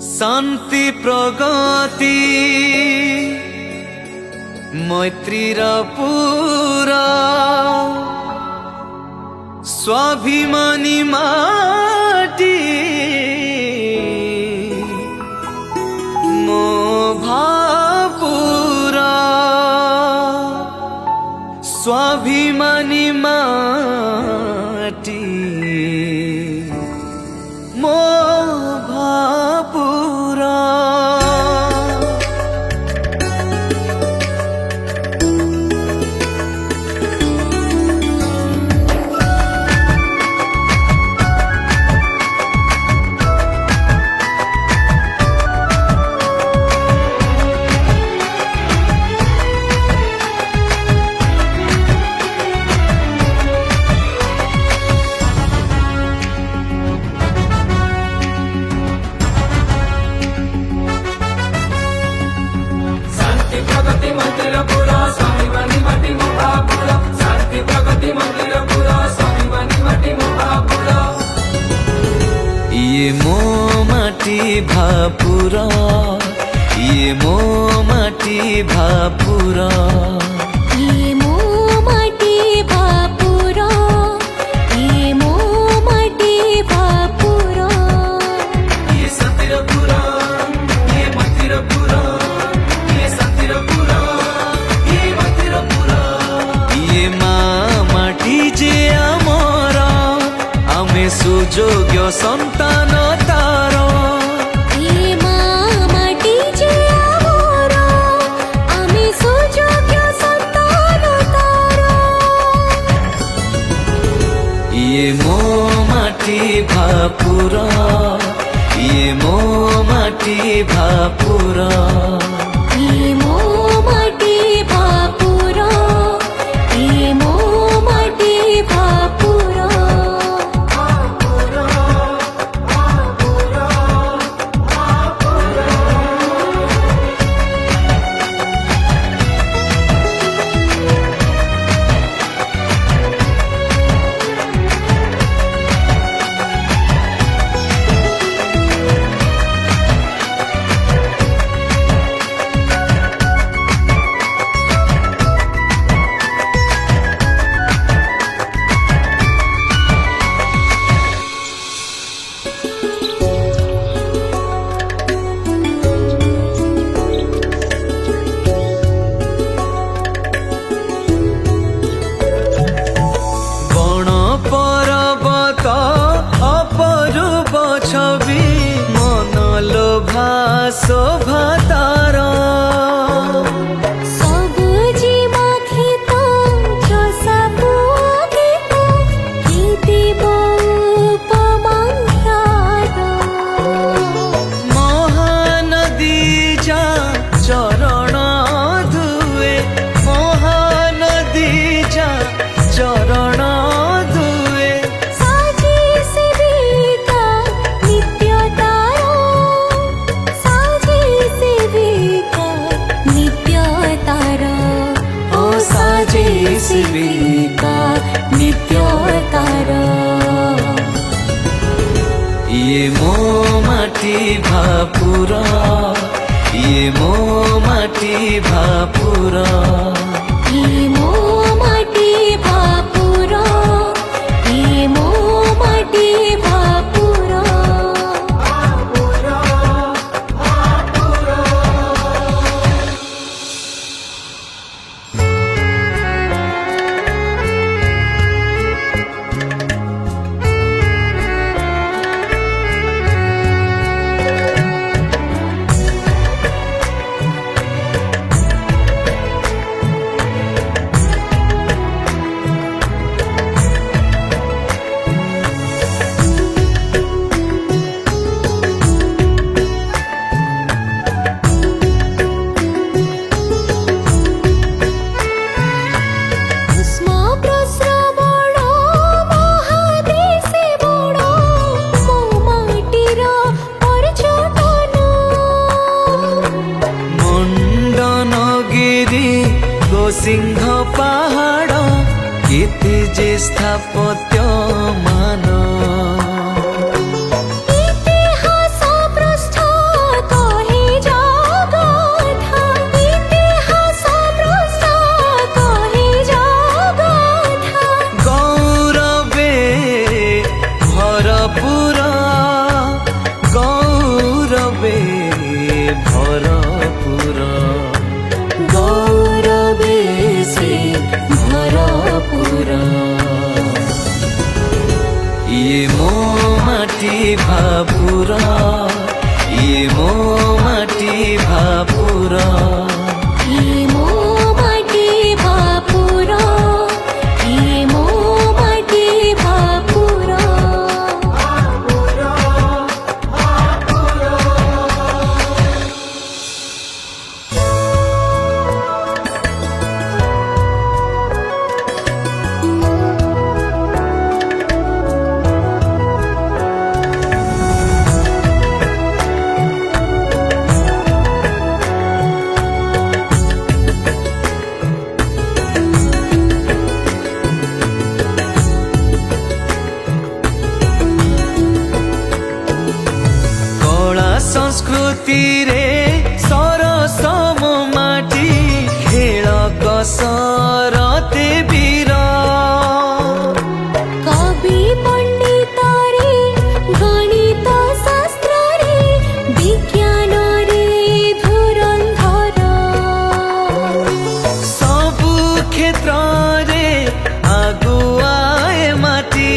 शांति प्रगति मैत्रीर पूरा स्वाभिमानी माटी मो भापुरा स्वाभिमानी माटी मो भापुरा ये मो माटी भापुरा ये मो माटी भापुरा ये मो माटी भापुरा ये मो माटी भापुरा ये सतिरपुरा ये मतिरपुरा ये सतिरपुरा ये मतिरपुरा ये माटी जे आमरा आमे सुयोग्य संतान तार ये माटी जे आमरा आमे सुयोग्य संतान तार ये मो माटी भापुरा ये मो माटी भापुरा ये मो माटी भापुरा ये मो माटी भापुरा शोभा तार सबुजी माखिता चोसा बुआगिता गीति उपमंकार महानदी जा चरण धुए महानदी जा चरण धुए साजी सेविका नित्य तारो साजी सेविका नित्य तारो ओ साजे सेविका नित्य तारो ये मो माटी भापुरा ये मो माटी भापुरा ये मो माटी भापुरा ये मो माटी भापुरा सिंह पहाड़ कीर्ति जे स्थापत्य मान इतिहास पृष्ठ ଇଏ ମୋ ମାଟି ଭାପୁର, ଇଏ ମୋ ମାଟି ଭାପୁର। ଇଏ ମୋ ମାଟି ଭାପୁର, ଇଏ ମୋ ମାଟି ଭାପୁର। କଳା ସଂସ୍କୃତି ରେ ସରସ ମୋ ମାଟି, ଖେଳ କସରତେ ବୀର। କବି ପଣ୍ଡିତରେ ଗଣିତ ଶାସ୍ତ୍ରରେ ବିଜ୍ଞାନରେ ଧୁରନ୍ଧର। ସବୁ କ୍ଷେତ୍ରରେ ଆଗୁଆଏ ମାଟି,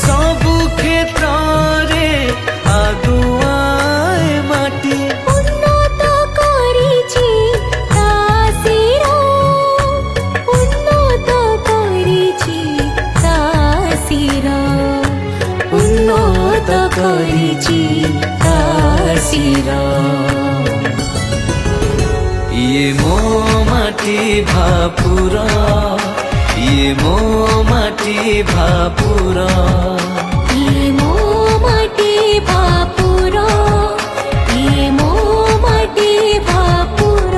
ସବୁ କ୍ଷେତ୍ରରେ ଆଗୁଆଏ ମାଟି। ଉନ୍ନତ କରିଛି ତା ଶିର, ଉନ୍ନତ କରିଛି ତା ଶିର, ଉନ୍ନତ କରିଛି ତା ଶିର। ଇଏ ମୋ ମାଟି ଭାପୁର, ଇଏ ମୋ ମାଟି ଭାପୁର। ଇଏ ମୋ ମାଟି ଭାପୁର, ଇଏ ମୋ ମାଟି ଭାପୁର।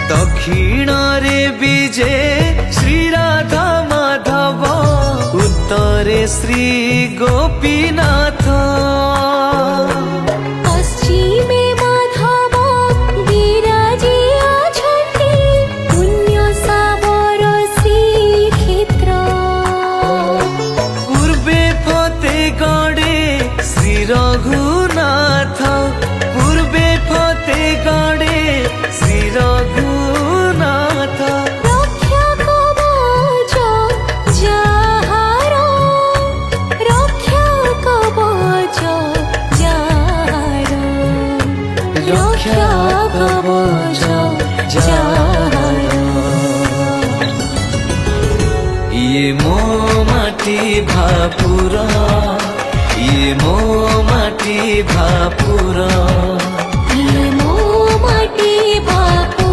ଦକ୍ଷିଣରେ ବିଜେ ଶ୍ରୀ ରାଧା ମାଧବ, ଉତ୍ତରେ ଶ୍ରୀ ଗୋପୀନାଥ। ପଶ୍ଚିମେ ମାଧବ ବିରାଜି ଅଛନ୍ତି, ପୁଣ୍ୟ ସାବର ଶ୍ରୀକ୍ଷେତ୍ର। ପୂର୍ବେ ଫତେଗଡ଼େ ଶ୍ରୀ ରଘୁନାଥ, ପୂର୍ବେ ଫତେଗଡ଼େ ଶ୍ରୀ ରଘୁନାଥ। ରକ୍ଷା କବଚ ଯାହାର, ରକ୍ଷା କବଚ ଯାହାର, ରକ୍ଷା କବଚ ଯାହାର। ଇଏ ମୋ ମାଟି ଭାପୁର, ଇଏ ମୋ ମାଟି ଭାପୁର। ଇଏ ମୋ ମାଟି ଭାପୁର।